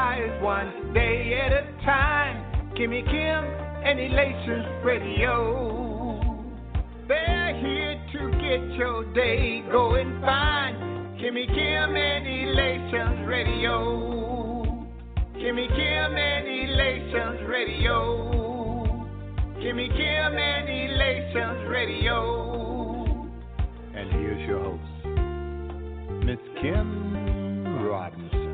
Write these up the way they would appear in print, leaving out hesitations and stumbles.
rise one day at a time. Kimmy Kim and Elations Radio. They're here to get your day going fine. Kimmy Kim and Elations Radio. Kimmy Kim and Elations Radio. Kimmy Kim and Elations Radio. And here's your host, Miss Kim Robinson.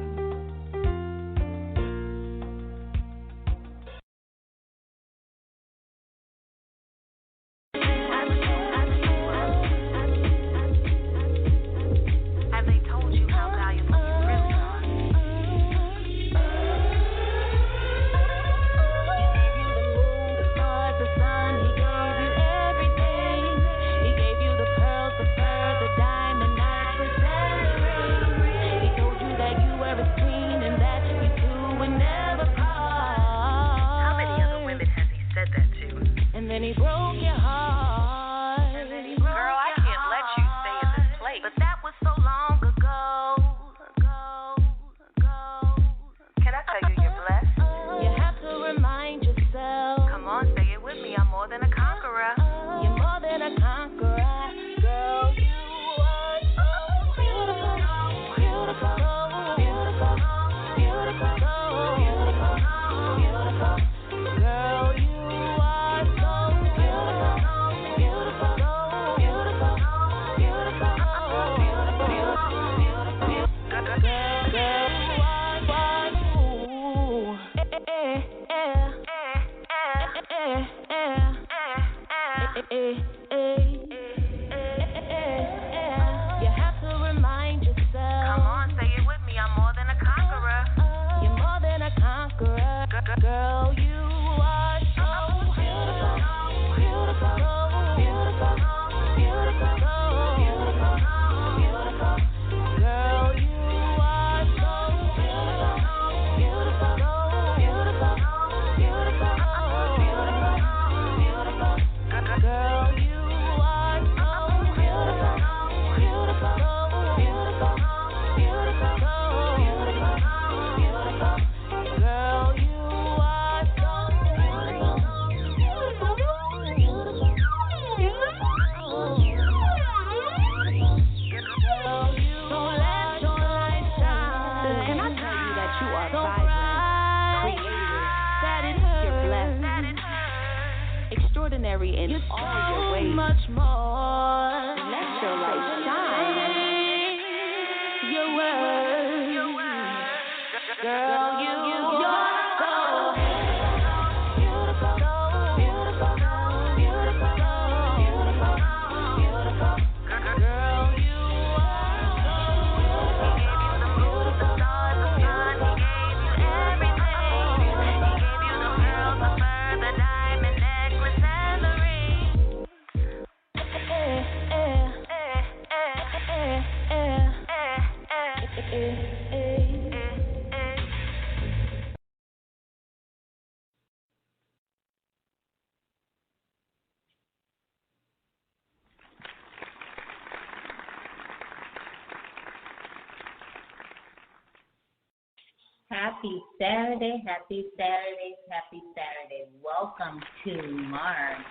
Happy Saturday, happy Saturday, happy Saturday. Welcome to Mars.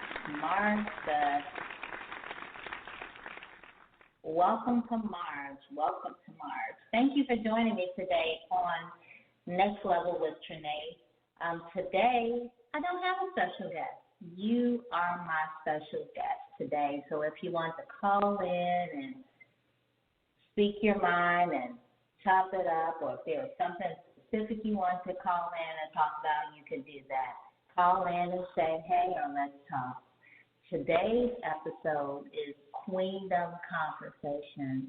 Welcome to Mars. Thank you for joining me today on Next Level with Trenace. Today, I don't have a special guest. You are my special guest today. So if you want to call in and speak your mind and chop it up, or if there's something specific you want to call in and talk about, you can do that. Call in and say, hey, or let's talk. Today's episode is Queendom Conversations.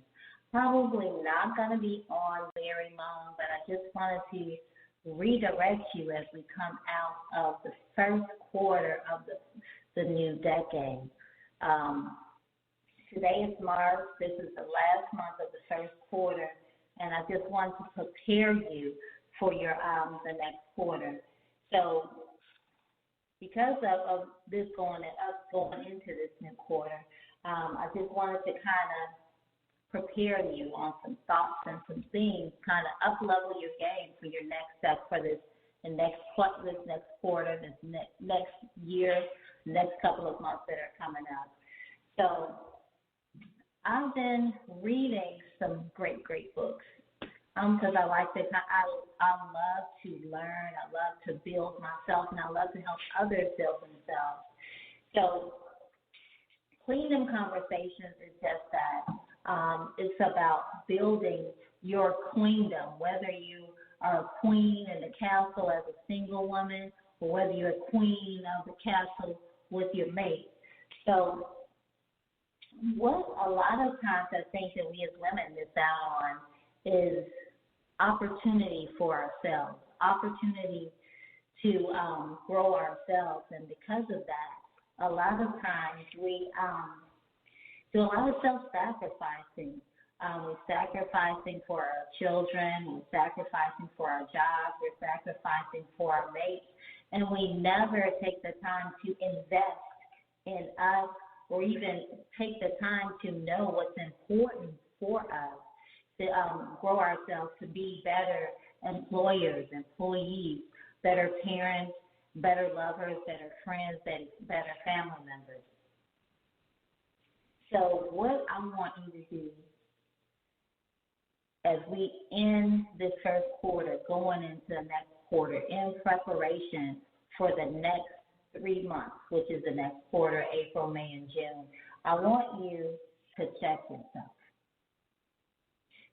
Probably not going to be on very long, but I just wanted to redirect you as we come out of the first quarter of the new decade. Today is March. This is the last month of the first quarter, and I just want to prepare you for your the next quarter. So because of this us going into this new quarter, I just wanted to kind of prepare you on some thoughts and some things, kind of up-level your game for your next step for this next quarter, this next year, next couple of months that are coming up. So I've been reading some great books because I like to. I love to learn. I love to build myself, and I love to help others build themselves. So Kingdom Conversations is just that. It's about building your queendom, whether you are a queen in the castle as a single woman or whether you're a queen of the castle with your mate. So what a lot of times I think that we as women miss out on is opportunity for ourselves, opportunity to grow ourselves. And because of that, a lot of times we do a lot of self-sacrificing. We're sacrificing for our children, we're sacrificing for our jobs, we're sacrificing for our mates, and we never take the time to invest in us or even take the time to know what's important for us, to grow ourselves to be better employers, employees, better parents, better lovers, better friends, better family members. So what I want you to do as we end this first quarter, going into the next quarter, in preparation for the next 3 months, which is the next quarter, April, May, and June, I want you to check yourself.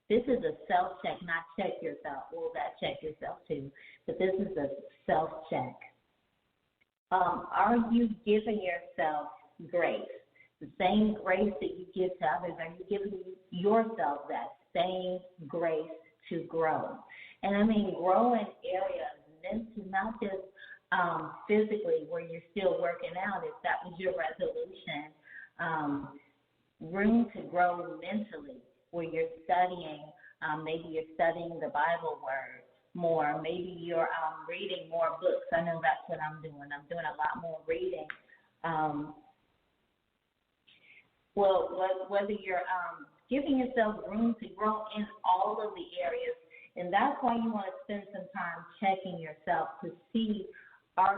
This is a self-check, not check yourself. Well, that check yourself too, but this is a self-check. Are you giving yourself grace? The same grace that you give to others, are you giving yourself that same grace to grow? And I mean grow in areas, not just physically where you're still working out, if that was your resolution. Room to grow mentally where you're studying, maybe you're studying the Bible word more, maybe you're reading more books. I know that's what I'm doing. I'm doing a lot more reading. Whether you're giving yourself room to grow in all of the areas, and that's why you want to spend some time checking yourself to see are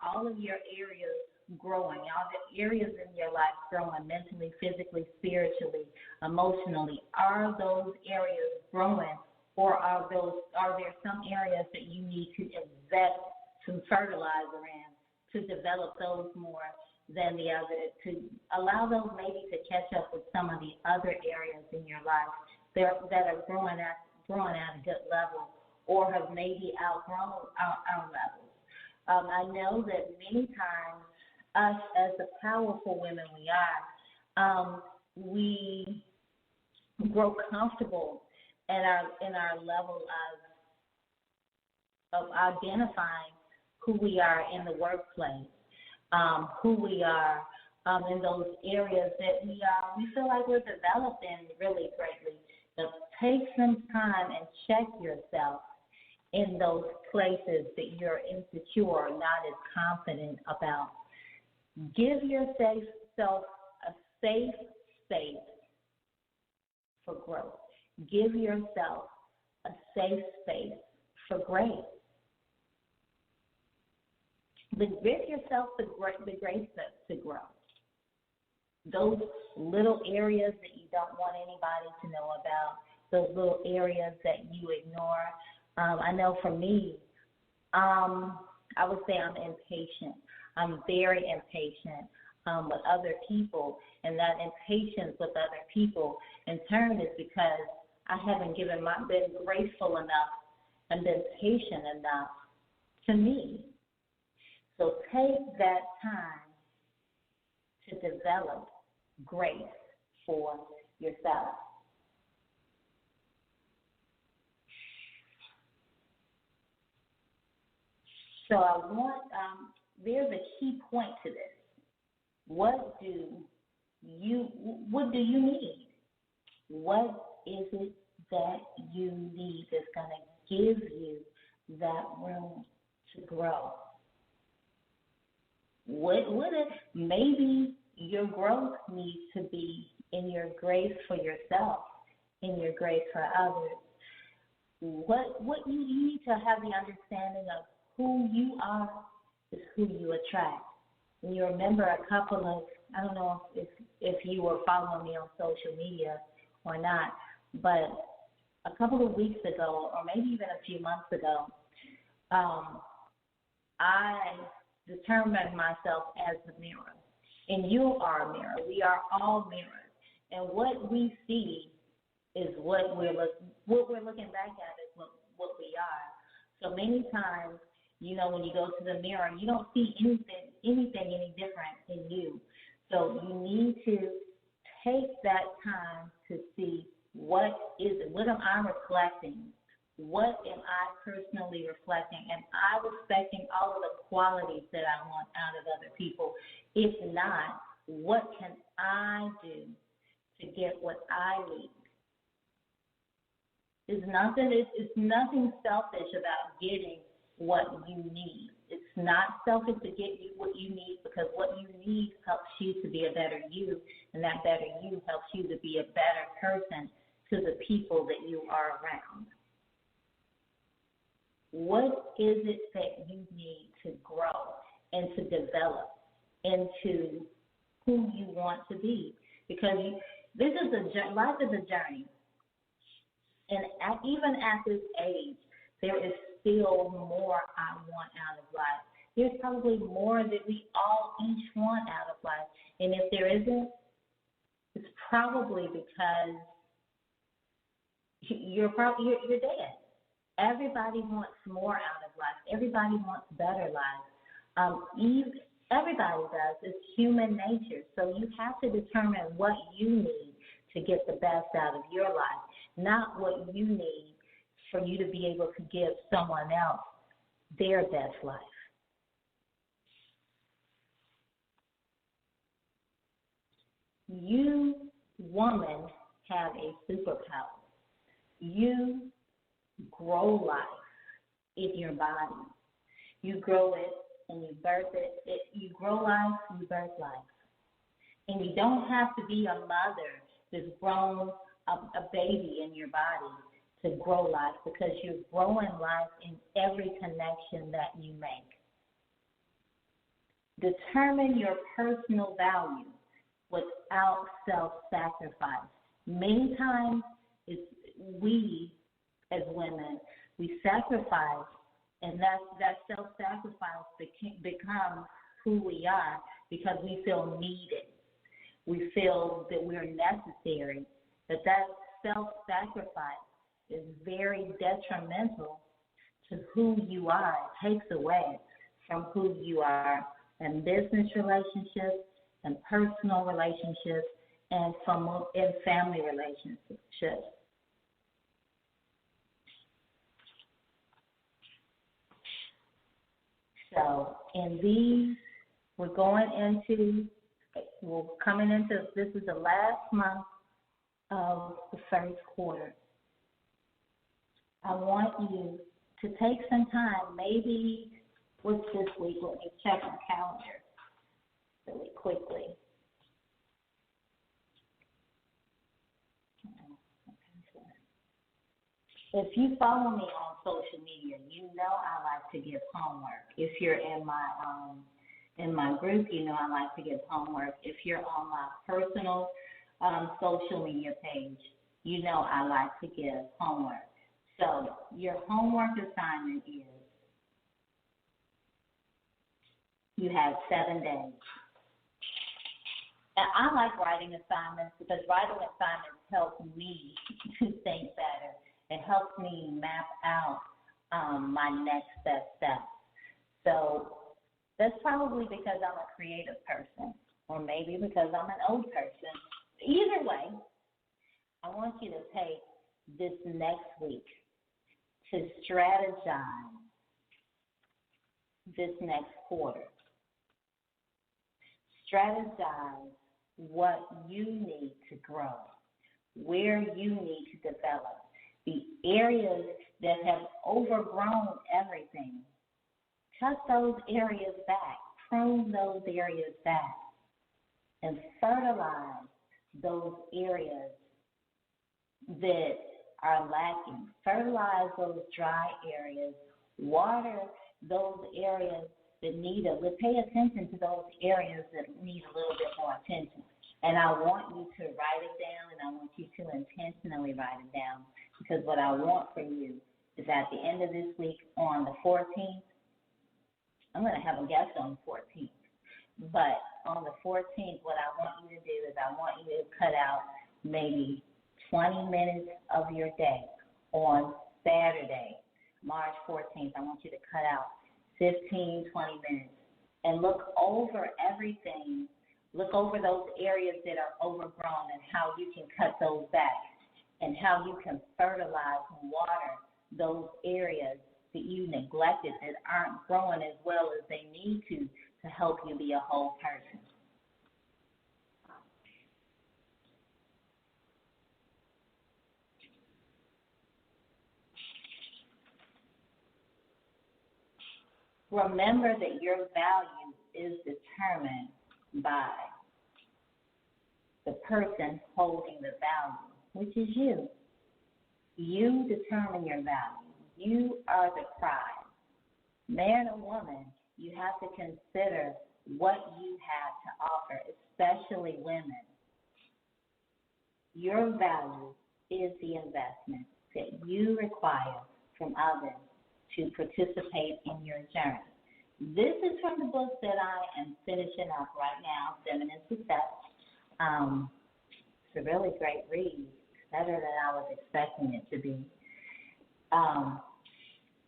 all of your areas growing, all the areas in your life growing mentally, physically, spiritually, emotionally. Are those areas growing, or are there some areas that you need to invest some fertilizer in to develop those more than the other, to allow those maybe to catch up with some of the other areas in your life that are growing at a good level or have maybe outgrown our levels. I know that many times us as the powerful women we are, we grow comfortable in our level of identifying who we are in the workplace. Who we are in those areas that we feel like we're developed in really greatly. So take some time and check yourself in those places that you're insecure or not as confident about. Give yourself a safe space for growth. Give yourself a safe space for grace. But give yourself the grace to grow. Those little areas that you don't want anybody to know about, those little areas that you ignore. I know for me, I would say I'm impatient. I'm very impatient with other people, and that impatience with other people in turn is because I haven't been graceful enough and been patient enough to me. So take that time to develop grace for yourself. So I want, there's a key point to this. What do you need? What is it that you need that's going to give you that room to grow? Maybe your growth needs to be in your grace for yourself, in your grace for others. What you need to have the understanding of who you are is who you attract. And you remember a couple of, I don't know if you were following me on social media or not, but a couple of weeks ago, or maybe even a few months ago, I determined myself as the mirror. And you are a mirror. We are all mirrors. And what we see is what we're looking back at is what we are. So many times, when you go to the mirror, you don't see anything any different in you. So you need to take that time to see what am I reflecting? What am I personally reflecting? Am I respecting all of the qualities that I want out of other people? If not, what can I do to get what I need? It's nothing selfish about getting what you need. It's not selfish to get you what you need, because what you need helps you to be a better you, and that better you helps you to be a better person to the people that you are around. What is it that you need to grow and to develop into who you want to be? Because life is a journey. And even at this age, there is still more I want out of life. There's probably more that we all each want out of life. And if there isn't, it's probably because you're dead. Everybody wants more out of life. Everybody wants better life. Everybody does. It's human nature. So you have to determine what you need to get the best out of your life, not what you need for you to be able to give someone else their best life. You, woman, have a superpower. You grow life in your body. You grow it and you birth it. You grow life, you birth life. And you don't have to be a mother that's grown a baby in your body to grow life, because you're growing life in every connection that you make. Determine your personal value without self-sacrifice. Many times, we as women, we sacrifice, and that self-sacrifice becomes who we are, because we feel needed. We feel that we're necessary. That self-sacrifice is very detrimental to who you are. It takes away from who you are in business relationships and personal relationships and in family relationships. So in these, we're coming into, this is the last month of the first quarter. I want you to take some time, maybe what's this week? Let me check my calendar really quickly. If you follow me on social media, you know I like to give homework. If you're in my group, you know I like to give homework. If you're on my personal social media page, you know I like to give homework. So your homework assignment is, you have 7 days. And I like writing assignments, because writing assignments help me to think better. It helps me map out my next best step. So that's probably because I'm a creative person, or maybe because I'm an old person. Either way, I want you to take this next week to strategize this next quarter. Strategize what you need to grow, where you need to develop, the areas that have overgrown everything. Cut those areas back, prune those areas back, and fertilize those areas that are lacking. Fertilize those dry areas. Water those areas that need pay attention to those areas that need a little bit more attention. And I want you to write it down, and I want you to intentionally write it down, because what I want for you is at the end of this week on the 14th, I'm going to have a guest on the 14th. But on the 14th, what I want you to do is I want you to cut out maybe 20 minutes of your day on Saturday, March 14th. I want you to cut out 15, 20 minutes and look over everything. Look over those areas that are overgrown and how you can cut those back and how you can fertilize and water those areas that you neglected that aren't growing as well as they need to help you be a whole person. Remember that your value is determined by the person holding the value, which is you. You determine your value. You are the prize. Man or woman, you have to consider what you have to offer, especially women. Your value is the investment that you require from others to participate in your journey. This is from the book that I am finishing up right now, Feminine Success. It's a really great read, better than I was expecting it to be.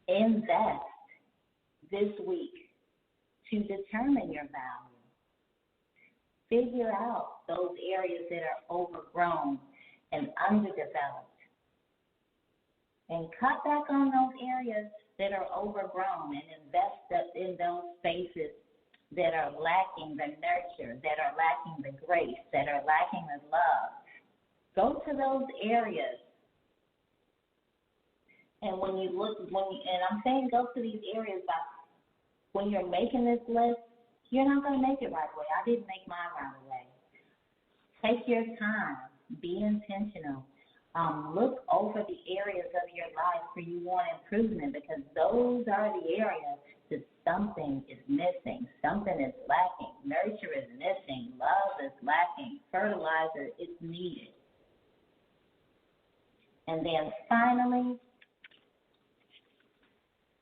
Invest this week to determine your value. Figure out those areas that are overgrown and underdeveloped. And cut back on those areas that are overgrown and invest in those spaces that are lacking the nurture, that are lacking the grace, that are lacking the love. Go to those areas. And when you look, and I'm saying go to these areas, but when you're making this list, you're not going to make it right away. I didn't make mine right away. Take your time. Be intentional. Look over the areas of your life where you want improvement, because those are the areas that something is missing. Something is lacking. Nurture is missing. Love is lacking. Fertilizer is needed. And then finally,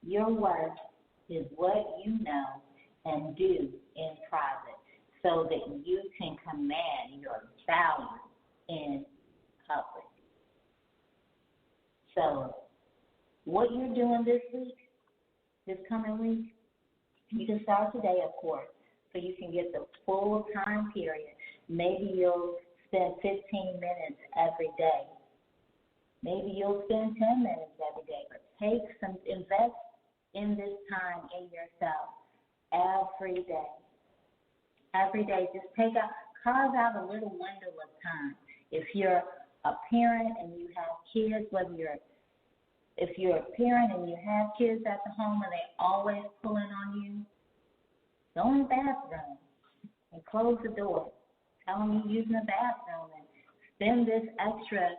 your worth is what you know and do in private so that you can command your value in public. So what you're doing this week, this coming week, you can start today, of course, so you can get the full time period. Maybe you'll spend 15 minutes every day. Maybe you'll spend 10 minutes every day, but invest in this time in yourself every day. Every day, just carve out a little window of time. If you're a parent and you have kids, if you're a parent and you have kids at the home and they always pulling on you, go in the bathroom and close the door. Tell them you're using the bathroom and spend this extra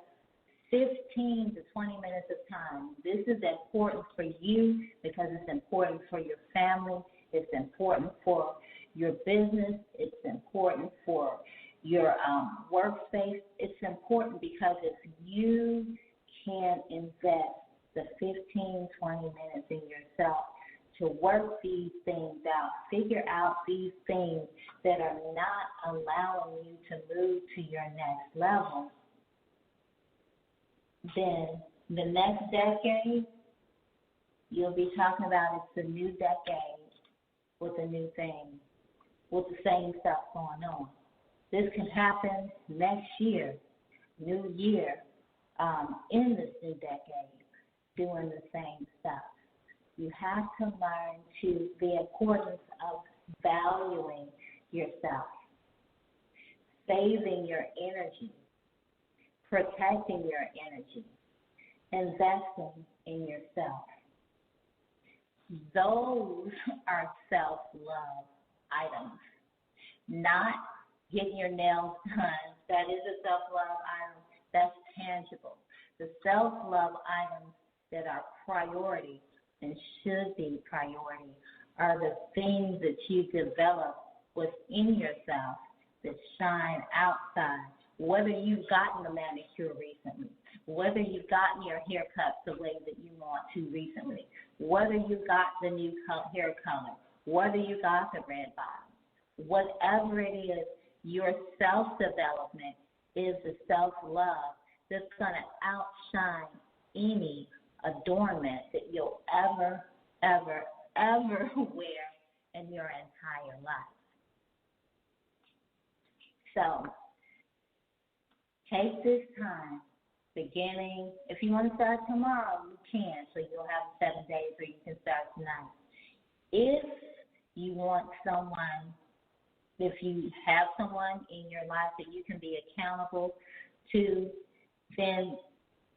15 to 20 minutes of time. This is important for you because it's important for your family. It's important for your business. It's important for your workspace. It's important because if you can invest the 15, 20 minutes in yourself to work these things out, figure out these things that are not allowing you to move to your next level, then the next decade, you'll be talking about it's a new decade with a new thing, with the same stuff going on. This can happen next year, new year, in this new decade, doing the same stuff. You have to learn the importance of valuing yourself, saving your energy, protecting your energy, investing in yourself. Those are self-love items, not getting your nails done, That is a self-love item that's tangible. The self-love items that are priorities and should be priorities are the things that you develop within yourself that shine outside. Whether you've gotten a manicure recently, whether you've gotten your hair cut the way that you want to recently, whether you got the new hair color, whether you got the red bottom, whatever it is, your self-development is the self-love that's going to outshine any adornment that you'll ever wear in your entire life. So, take this time, beginning, if you want to start tomorrow, you can, so you'll have 7 days or you can start tonight. If you want someone, if you have someone in your life that you can be accountable to, then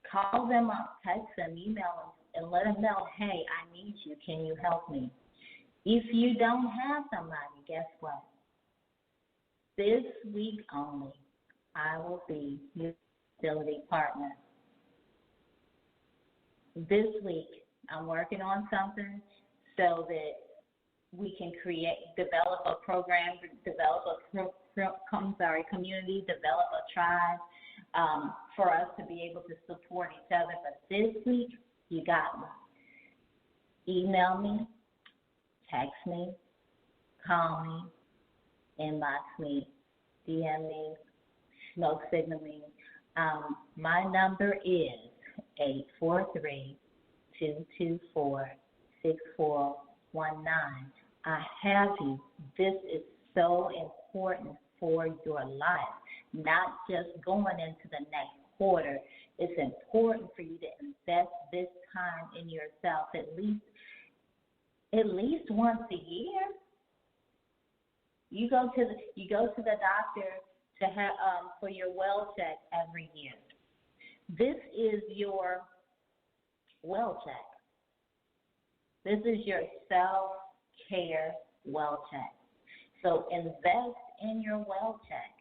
call them up, text them, email them, and let them know, hey, I need you. Can you help me? If you don't have somebody, guess what? This week only, I will be your facility partner. This week, I'm working on something so that we can develop a program, develop a community, develop a tribe for us to be able to support each other. But this week, you got me. Email me, text me, call me, inbox me, DM me, smoke signal me. My number is 843-224-6419. I have you. This is so important for your life, not just going into the next quarter. It's important for you to invest this time in yourself at least once a year. You go to the doctor to have for your well check every year. This is your well check. This is your self-care well check. So invest in your well check.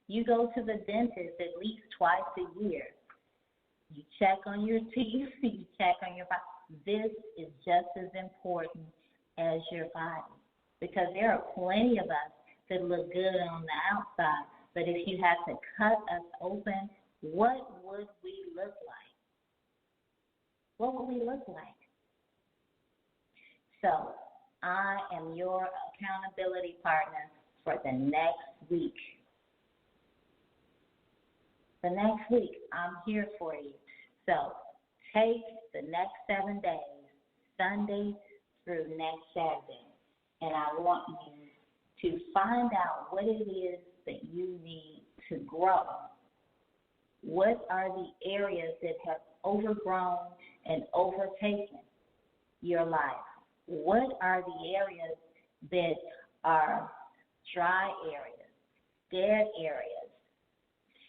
You go to the dentist at least twice a year. You check on your teeth, you check on your body. This is just as important as your body, because there are plenty of us that look good on the outside, but if you had to cut us open, what would we look like? What would we look like? So I am your accountability partner for the next week. The next week, I'm here for you. So take the next 7 days, Sunday through next Saturday, and I want you to find out what it is that you need to grow. What are the areas that have overgrown and overtaken your life? What are the areas that are dry areas, dead areas,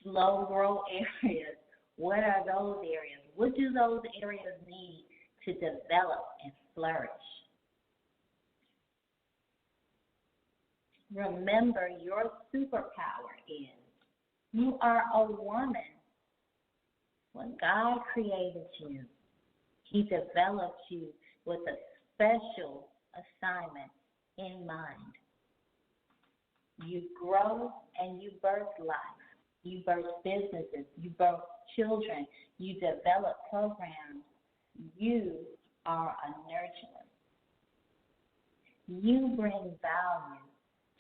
slow grow areas? What are those areas? What do those areas need to develop and flourish? Remember, your superpower is you are a woman. When God created you, He developed you with a special assignment in mind. You grow and you birth life. You birth businesses. You birth children. You develop programs. You are a nurturer. You bring value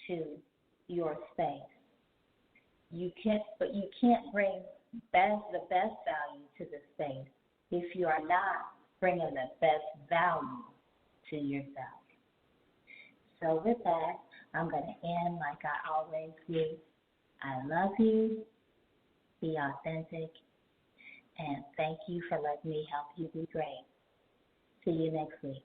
to your space. You can't bring the best value to the space if you are not bringing the best value to yourself. So with that, I'm going to end like I always do. I love you. Be authentic. And thank you for letting me help you be great. See you next week.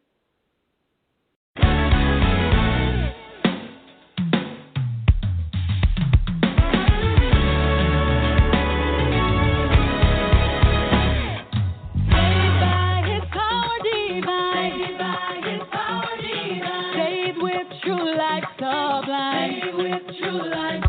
True life sublime. With true life